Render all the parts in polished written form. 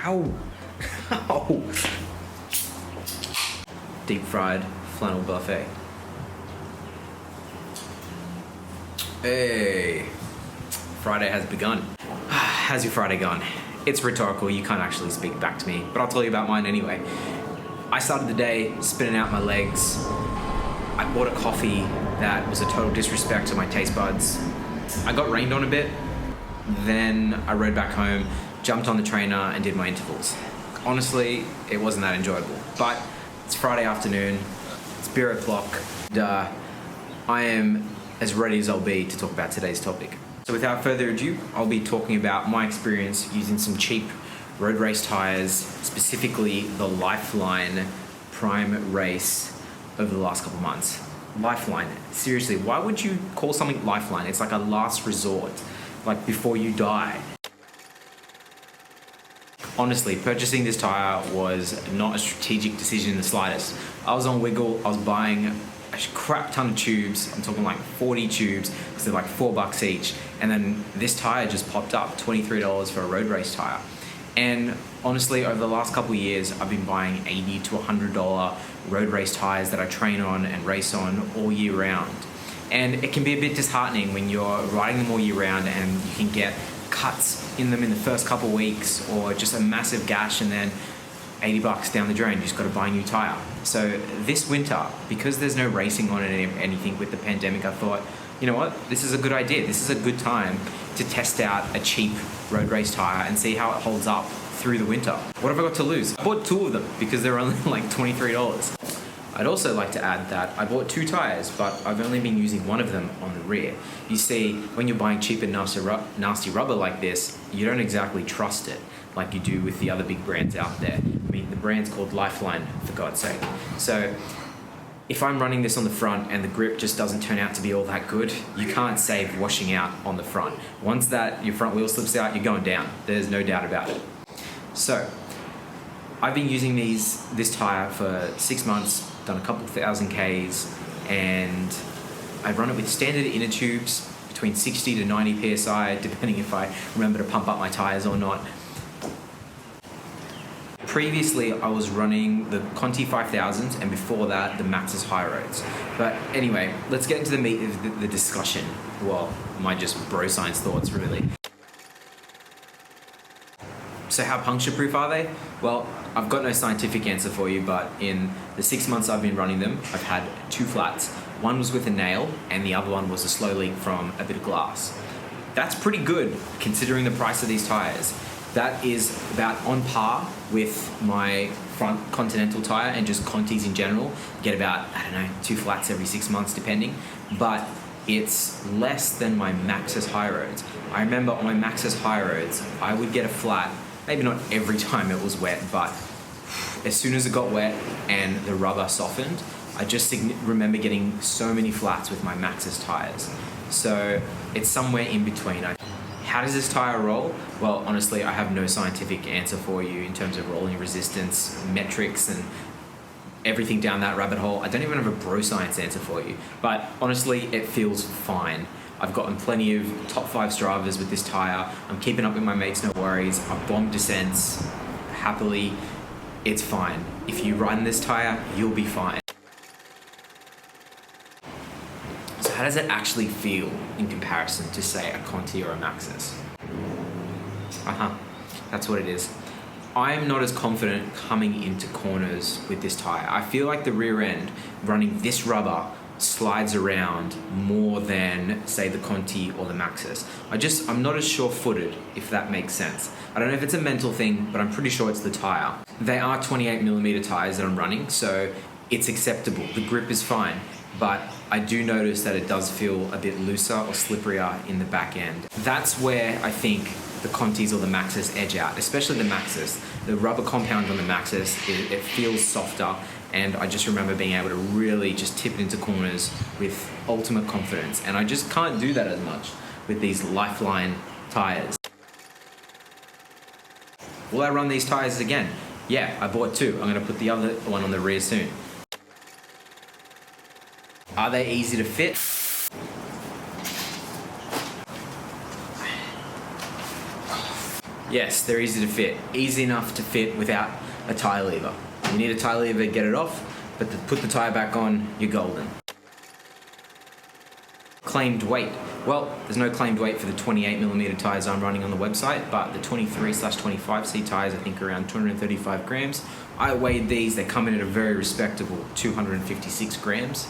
Ow. Ow. Deep fried flannel buffet. Hey. Friday has begun. How's your Friday gone? It's rhetorical, you can't actually speak back to me, but I'll tell you about mine anyway. I started the day spinning out my legs. I bought a coffee that was a total disrespect to my taste buds. I got rained on a bit, then I rode back home, jumped on the trainer and did my intervals. Honestly, it wasn't that enjoyable, but it's Friday afternoon, it's beer o'clock, and I am as ready as I'll be to talk about today's topic. So without further ado, I'll be talking about my experience using some cheap road race tires, specifically the Lifeline Prime Race over the last couple of months. Lifeline, seriously, why would you call something Lifeline? It's like a last resort, like before you die. Honestly, purchasing this tire was not a strategic decision in the slightest. I was on Wiggle, I was buying a crap ton of tubes. I'm talking like 40 tubes, because they're like $4 each. And then this tire just popped up, $23 for a road race tire. And honestly, over the last couple of years, I've been buying $80 to $100 road race tires that I train on and race on all year round. And it can be a bit disheartening when you're riding them all year round and you can get cuts in them in the first couple of weeks, or just a massive gash and then $80 down the drain, you just got to buy a new tire. So this winter, because there's no racing on it or anything with the pandemic, I thought, you know what, this is a good idea. This is a good time to test out a cheap road race tire and see how it holds up through the winter. What have I got to lose? I bought two of them because they're only like $23. I'd also like to add that I bought two tires, but I've only been using one of them on the rear. You see, when you're buying cheap and nasty rubber like this, you don't exactly trust it like you do with the other big brands out there. I mean, the brand's called Lifeline, for God's sake. So if I'm running this on the front and the grip just doesn't turn out to be all that good, you can't save washing out on the front. Once that your front wheel slips out, you're going down. There's no doubt about it. So I've been using this tire for 6 months, done a couple thousand Ks, and I run it with standard inner tubes between 60 to 90 PSI, depending if I remember to pump up my tires or not. Previously, I was running the Conti 5000s, and before that, the Maxxis High Roads. But anyway, let's get into the meat of the discussion. Well, my just bro science thoughts, really. So how puncture-proof are they? Well, I've got no scientific answer for you, but in the 6 months I've been running them, I've had two flats. One was with a nail, and the other one was a slow leak from a bit of glass. That's pretty good, considering the price of these tires. That is about on par with my front Continental tire and just Contis in general. Get about, I don't know, two flats every 6 months, depending. But it's less than my Maxxis High Roads. I remember on my Maxxis High Roads, I would get a flat, maybe not every time it was wet, but as soon as it got wet and the rubber softened, I just remember getting so many flats with my Maxxis tires. So it's somewhere in between. How does this tire roll? Well, honestly, I have no scientific answer for you in terms of rolling resistance, metrics, and everything down that rabbit hole. I don't even have a bro science answer for you, but honestly, it feels fine. I've gotten plenty of top 5 Stravas with this tire. I'm keeping up with my mates, no worries. I've bombed descents happily. It's fine. If you run this tire, you'll be fine. So how does it actually feel in comparison to, say, a Conti or a Maxxis? That's what it is. I'm not as confident coming into corners with this tire. I feel like the rear end, running this rubber, slides around more than, say, the Conti or the Maxxis. I'm not as sure-footed, if that makes sense. I don't know if it's a mental thing, but I'm pretty sure it's the tire. They are 28mm tires that I'm running, so it's acceptable. The grip is fine, but I do notice that it does feel a bit looser or slipperier in the back end. That's where I think the Contis or the Maxxis edge out, especially the Maxxis. The rubber compound on the Maxxis, it feels softer, and I just remember being able to really just tip it into corners with ultimate confidence, and I just can't do that as much with these Lifeline tires. Will I run these tires again? Yeah, I bought two. I'm going to put the other one on the rear soon. Are they easy to fit? Yes, they're easy to fit. Easy enough to fit without a tyre lever. You need a tyre lever to get it off, but to put the tyre back on, you're golden. Claimed weight. Well, there's no claimed weight for the 28mm tyres I'm running on the website, but the 23/25C tyres I think are around 235 grams. I weighed these, they come in at a very respectable 256 grams.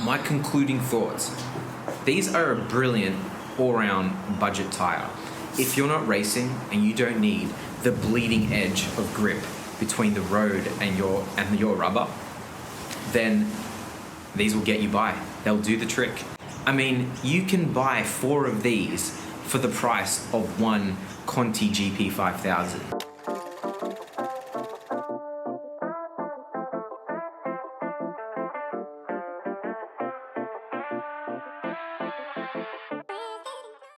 My concluding thoughts. These are a brilliant all-round budget tyre. If you're not racing and you don't need the bleeding edge of grip between the road and your rubber, then these will get you by. They'll do the trick. I mean, you can buy 4 of these for the price of one Conti GP 5000.